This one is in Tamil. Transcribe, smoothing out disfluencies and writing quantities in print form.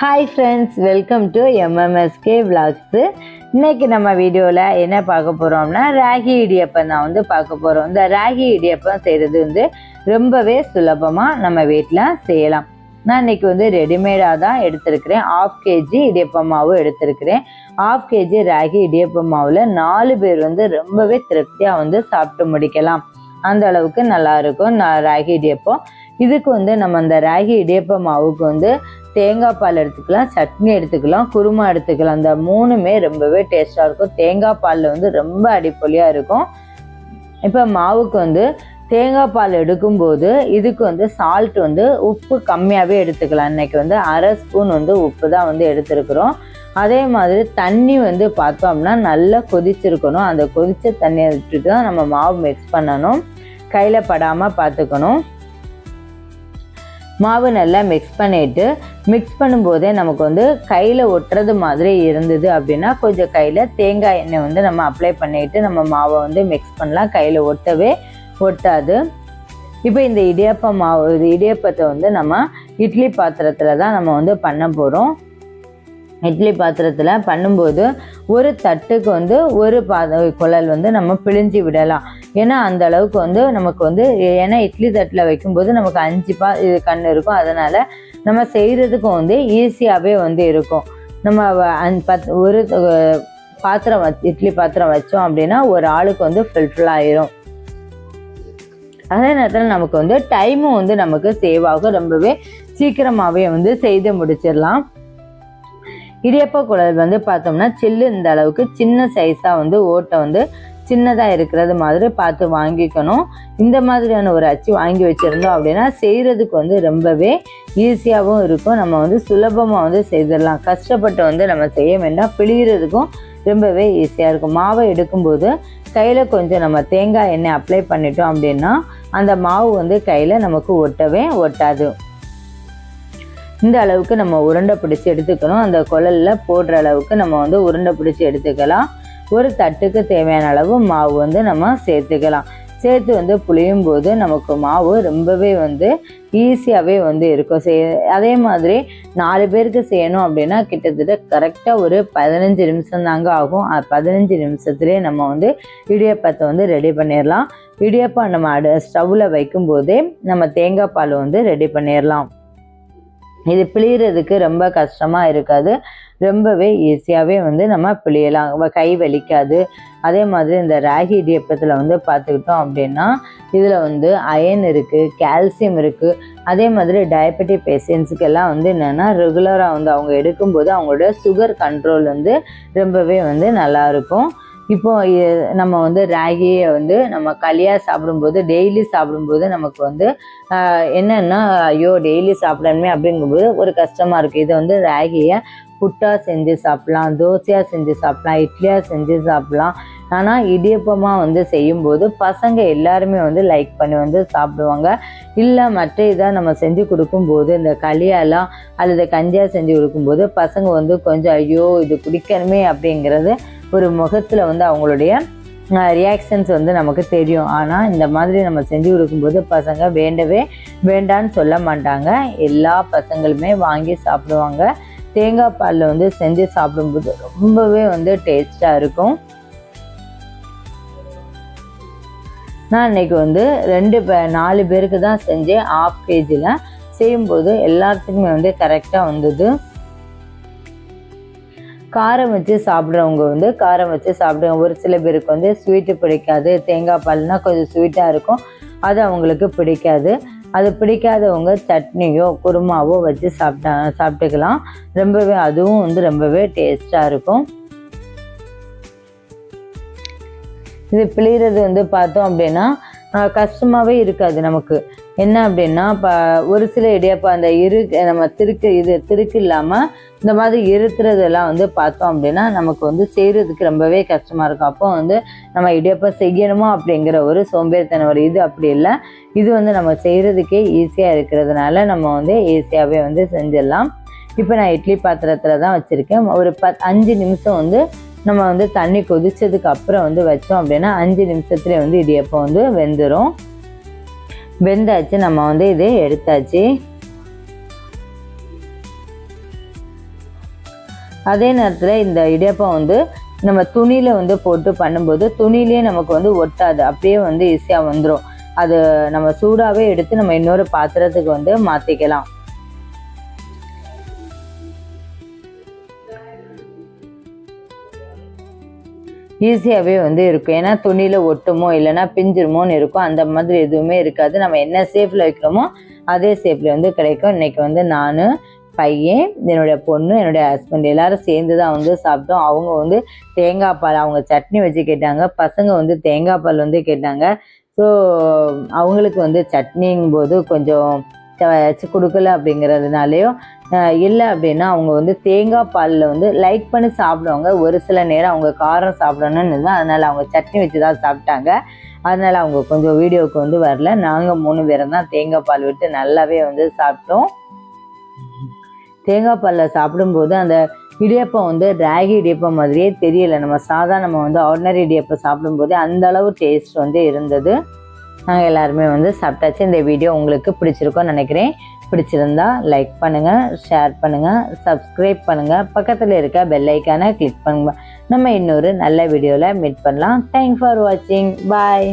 Hi friends, welcome to MMSK Vlogs. இன்றைக்கி நம்ம வீடியோவில் என்ன பார்க்க போகிறோம்னா ராகி இடியப்பம் தான் வந்து பார்க்க போகிறோம். இந்த ராகி இடியப்பம் செய்கிறது வந்து ரொம்பவே சுலபமாக நம்ம வீட்டில் செய்யலாம். நான் இன்றைக்கி வந்து ரெடிமேடாக தான் எடுத்துருக்கிறேன். 1/2 kg இடியப்பம் மாவு எடுத்துருக்கிறேன். 1/2 kg ராகி இடியப்பம் மாவில் 4 பேர் வந்து ரொம்பவே திருப்தியாக வந்து சாப்பிட்டு முடிக்கலாம். அந்த அளவுக்கு நல்லாயிருக்கும் ராகி இடியப்பம். இதுக்கு வந்து நம்ம அந்த ராகி இடியப்ப மாவுக்கு வந்து தேங்காய் பால் எடுத்துக்கலாம், சட்னி எடுத்துக்கலாம், குருமா எடுத்துக்கலாம். அந்த மூணுமே ரொம்பவே டேஸ்ட்டாக இருக்கும். தேங்காய் பாலில் வந்து ரொம்ப அடிப்பொலியாக இருக்கும். இப்போ மாவுக்கு வந்து தேங்காய் பால் எடுக்கும்போது இதுக்கு வந்து சால்ட் வந்து உப்பு கம்மியாகவே எடுத்துக்கலாம். இன்றைக்கி வந்து 1/2 ஸ்பூன் வந்து உப்பு தான் வந்து எடுத்துருக்குறோம். அதே மாதிரி தண்ணி வந்து பார்த்தோம்னா நல்லா கொதிச்சிருக்கணும். அந்த கொதித்த தண்ணியை விட்டுட்டு தான் நம்ம மாவு மிக்ஸ் பண்ணணும். கையில் படாமல் பார்த்துக்கணும். மாவு நல்லா மிக்ஸ் பண்ணிவிட்டு மிக்ஸ் பண்ணும்போதே நமக்கு வந்து கையில் ஒட்டுறது மாதிரி இருந்தது அப்படின்னா கொஞ்சம் கையில் தேங்காய் எண்ணெய் வந்து நம்ம அப்ளை பண்ணிவிட்டு நம்ம மாவை வந்து மிக்ஸ் பண்ணலாம். கையில் ஒட்டவே ஒட்டாது. இப்போ இந்த இடியப்பத்தை வந்து நம்ம இட்லி பாத்திரத்தில் தான் நம்ம வந்து பண்ண போகிறோம். இட்லி பாத்திரத்தில் பண்ணும்போது ஒரு தட்டுக்கு வந்து ஒரு குழல் வந்து நம்ம பிழிஞ்சி விடலாம். ஏன்னா அந்த அளவுக்கு வந்து நமக்கு வந்து ஏன்னா இட்லி தட்டில் வைக்கும்போது நமக்கு 5 கண் இருக்கும். அதனால் நம்ம செய்கிறதுக்கும் வந்து ஈஸியாகவே வந்து இருக்கும். நம்ம ஒரு பாத்திரம் இட்லி பாத்திரம் வச்சோம் அப்படின்னா ஒரு ஆளுக்கு வந்து ஃபுல்லாகிடும். அதே நேரத்தில் நமக்கு வந்து டைமும் வந்து நமக்கு சேவ் ஆகும். ரொம்பவே சீக்கிரமாகவே வந்து செய்து முடிச்சிடலாம். இடியப்ப குழல் வந்து பார்த்தோம்னா சில்லு இந்த அளவுக்கு சின்ன சைஸாக வந்து ஓட்டை வந்து சின்னதாக இருக்கிறது மாதிரி பார்த்து வாங்கிக்கணும். இந்த மாதிரியான ஒரு அச்சு வாங்கி வச்சுருந்தோம் அப்படின்னா செய்கிறதுக்கு வந்து ரொம்பவே ஈஸியாகவும் இருக்கும். நம்ம வந்து சுலபமாக வந்து செய்திடலாம். கஷ்டப்பட்டு வந்து நம்ம செய்ய வேண்டாம். பிழிகிறதுக்கும் ரொம்பவே ஈஸியாக இருக்கும். மாவை எடுக்கும்போது கையில் கொஞ்சம் நம்ம தேங்காய் எண்ணெய் அப்ளை பண்ணிட்டோம் அப்படின்னா அந்த மாவு வந்து கையில் நமக்கு ஒட்டவே ஒட்டாது. இந்த அளவுக்கு நம்ம உருண்டை பிடிச்சி எடுத்துக்கணும். அந்த குழலில் போடுற அளவுக்கு நம்ம வந்து உருண்டை பிடிச்சி எடுத்துக்கலாம். ஒரு தட்டுக்கு தேவையான அளவு மாவு வந்து நம்ம சேர்த்துக்கலாம். சேர்த்து வந்து புளியும் போது நமக்கு மாவு ரொம்பவே வந்து ஈஸியாகவே வந்து இருக்கும். அதே மாதிரி 4 பேருக்கு செய்யணும் அப்படின்னா கிட்டத்தட்ட கரெக்டாக ஒரு 15 நிமிஷம் தாங்க ஆகும். 15 நிமிஷத்துலேயே நம்ம வந்து இடியப்பத்தை வந்து ரெடி பண்ணிடலாம். இடியப்பம் நம்ம ஸ்டவ்வில் வைக்கும்போதே நம்ம தேங்காய் பால் வந்து ரெடி பண்ணிடலாம். இது பிழியறதுக்கு ரொம்ப கஷ்டமாக இருக்காது. ரொம்பவே ஈஸியாகவே வந்து நம்ம பிழியலாம். கை வலிக்காது. அதே மாதிரி இந்த ராகி இடியப்பத்தில் வந்து பார்த்துக்கிட்டோம் அப்படின்னா இதில் வந்து அயன் இருக்குது, கால்சியம் இருக்குது. அதே மாதிரி டயபெட்டிக் பேஷண்ட்ஸுக்கெல்லாம் வந்து என்னென்னா ரெகுலராக வந்து அவங்க எடுக்கும்போது அவங்களோட சுகர் கண்ட்ரோல் வந்து ரொம்பவே வந்து நல்லாயிருக்கும். இப்போ நம்ம வந்து ராகியை வந்து நம்ம களியாக சாப்பிடும்போது டெய்லி சாப்பிடும்போது நமக்கு வந்து என்னென்னா ஐயோ டெய்லி சாப்பிடணுமே அப்படிங்கும்போது ஒரு கஷ்டமாக இருக்குது. இதை வந்து ராகியை புட்டாக செஞ்சு சாப்பிட்லாம், தோசையாக செஞ்சு சாப்பிட்லாம், இட்லியாக செஞ்சு சாப்பிட்லாம். ஆனால் இடியப்பமாக வந்து செய்யும்போது பசங்க எல்லாருமே வந்து லைக் பண்ணி வந்து சாப்பிடுவாங்க. இல்லை மற்ற இதாக நம்ம செஞ்சு கொடுக்கும்போது இந்த களியாலாம் அல்லது கஞ்சியாக செஞ்சு கொடுக்கும்போது பசங்க வந்து கொஞ்சம் ஐயோ இது குடிக்கணுமே அப்படிங்கிறது ஒரு முகத்தில் வந்து அவங்களுடைய ரியாக்ஷன்ஸ் வந்து நமக்கு தெரியும். ஆனால் இந்த மாதிரி நம்ம செஞ்சு கொடுக்கும்போது பசங்க வேண்டவே வேண்டான்னு சொல்ல மாட்டாங்க. எல்லா பசங்களுமே வாங்கி சாப்பிடுவாங்க. தேங்காய் பாலில் வந்து செஞ்சு சாப்பிடும்போது ரொம்பவே வந்து டேஸ்ட்டாக இருக்கும். நான் இன்றைக்கி வந்து 4 பேருக்கு தான் செஞ்சேன். 1/2 kgல செய்யும்போது எல்லாத்துக்குமே வந்து கரெக்டாக வந்தது. காரம் வச்சு சாப்பிட்றவங்க வந்து காரம் வச்சு சாப்பிடுவாங்க. ஒரு சில பேருக்கு வந்து ஸ்வீட்டு பிடிக்காது. தேங்காய் பால்னால் கொஞ்சம் ஸ்வீட்டாக இருக்கும், அது அவங்களுக்கு பிடிக்காது. அது பிடிக்காதவங்க சட்னியோ குருமாவோ வச்சு சாப்பிட்டுக்கலாம். ரொம்பவே அதுவும் வந்து ரொம்பவே டேஸ்ட்டாக இருக்கும். இது பிழிகிறது வந்து பார்த்தோம் அப்படின்னா கஷ்டமாகவே இருக்காது நமக்கு. என்ன அப்படின்னா இப்போ ஒரு சில இடியப்பம் அந்த நம்ம திருக்கு இல்லாமல் இந்த மாதிரி இருத்துறதெல்லாம் வந்து பார்த்தோம் அப்படின்னா நமக்கு வந்து செய்கிறதுக்கு ரொம்பவே கஷ்டமாக இருக்கும். அப்போ வந்து நம்ம இடியப்பம் செய்யணுமா அப்படிங்கிற ஒரு சோம்பேறித்தனம் வரும். இது அப்படி இல்லை. இது வந்து நம்ம செய்கிறதுக்கே ஈஸியாக இருக்கிறதுனால நம்ம வந்து ஈஸியாகவே வந்து செஞ்சிடலாம். இப்போ நான் இட்லி பாத்திரத்தில் தான் வச்சுருக்கேன். ஒரு 5 நிமிஷம் வந்து நம்ம வந்து தண்ணி கொதிச்சதுக்கு அப்புறம் வந்து வச்சோம் அப்படின்னா 5 நிமிஷத்துலேயே வந்து இடியப்பம் வந்து வெந்துடும். வெந்தாச்சு. நம்ம வந்து இதை எடுத்தாச்சு. அதே நேரத்தில் இந்த இடியாப்பம் வந்து நம்ம துணியில் வந்து போட்டு பண்ணும்போது துணியிலே நமக்கு வந்து ஒட்டாது, அப்படியே வந்து ஈஸியாக வந்துடும். அது நம்ம சூடாகவே எடுத்து நம்ம இன்னொரு பாத்திரத்துக்கு வந்து மாற்றிக்கலாம். ஈஸியாகவே வந்து இருக்கும். ஏன்னா துணியில் ஒட்டுமோ இல்லைன்னா பிஞ்சிருமோன்னு இருக்கும். அந்த மாதிரி எதுவுமே இருக்காது. நம்ம என்ன ஷேப்பில் வைக்கிறோமோ அதே ஷேப்பில் வந்து கிடைக்கும். இன்றைக்கி வந்து நான், பையன், என்னுடைய பொண்ணு, என்னுடைய ஹஸ்பண்ட் எல்லோரும் சேர்ந்து தான் வந்து சாப்பிட்டோம். அவங்க வந்து தேங்காய் பால், அவங்க சட்னி வச்சு கேட்டாங்க. பசங்க வந்து தேங்காய் பால் வந்து கேட்டாங்க. ஸோ அவங்களுக்கு வந்து சட்னிங்கும்போது கொஞ்சம் வச்சு கொடுக்கல அப்படிங்கிறதுனாலையும் இல்லை அப்படின்னா அவங்க வந்து தேங்காய் பாலில் வந்து லைக் பண்ணி சாப்பிடுவாங்க. ஒரு சில நேரம் அவங்க காரம் சாப்பிடணும்னு தான், அதனால் அவங்க சட்னி வச்சு தான் சாப்பிட்டாங்க. அதனால் அவங்க கொஞ்சம் வீடியோவுக்கு வந்து வரல. நாங்கள் 3 பேரும் தான் தேங்காய் பால் விட்டு நல்லாவே வந்து சாப்பிட்டோம். தேங்காய் பாலில் சாப்பிடும்போது அந்த இடியப்பம் வந்து ராகி இடியப்பம் மாதிரியே தெரியலை. நம்ம வந்து ஆர்டினரி இடியப்பம் சாப்பிடும்போது அந்த அளவு டேஸ்ட் வந்து இருந்தது. நாங்கள் எல்லாருமே வந்து சாப்பிட்டாச்சு. இந்த வீடியோ உங்களுக்கு பிடிச்சிருக்கோன்னு நினைக்கிறேன். பிடிச்சிருந்தா லைக் பண்ணுங்கள், ஷேர் பண்ணுங்கள், சப்ஸ்கிரைப் பண்ணுங்கள், பக்கத்தில் இருக்க பெல் ஐக்கானை கிளிக் பண்ணுங்கள். நம்ம இன்னொரு நல்ல வீடியோவில் மீட் பண்ணலாம். தேங்க்ஸ் ஃபார் வாட்சிங். பாய்.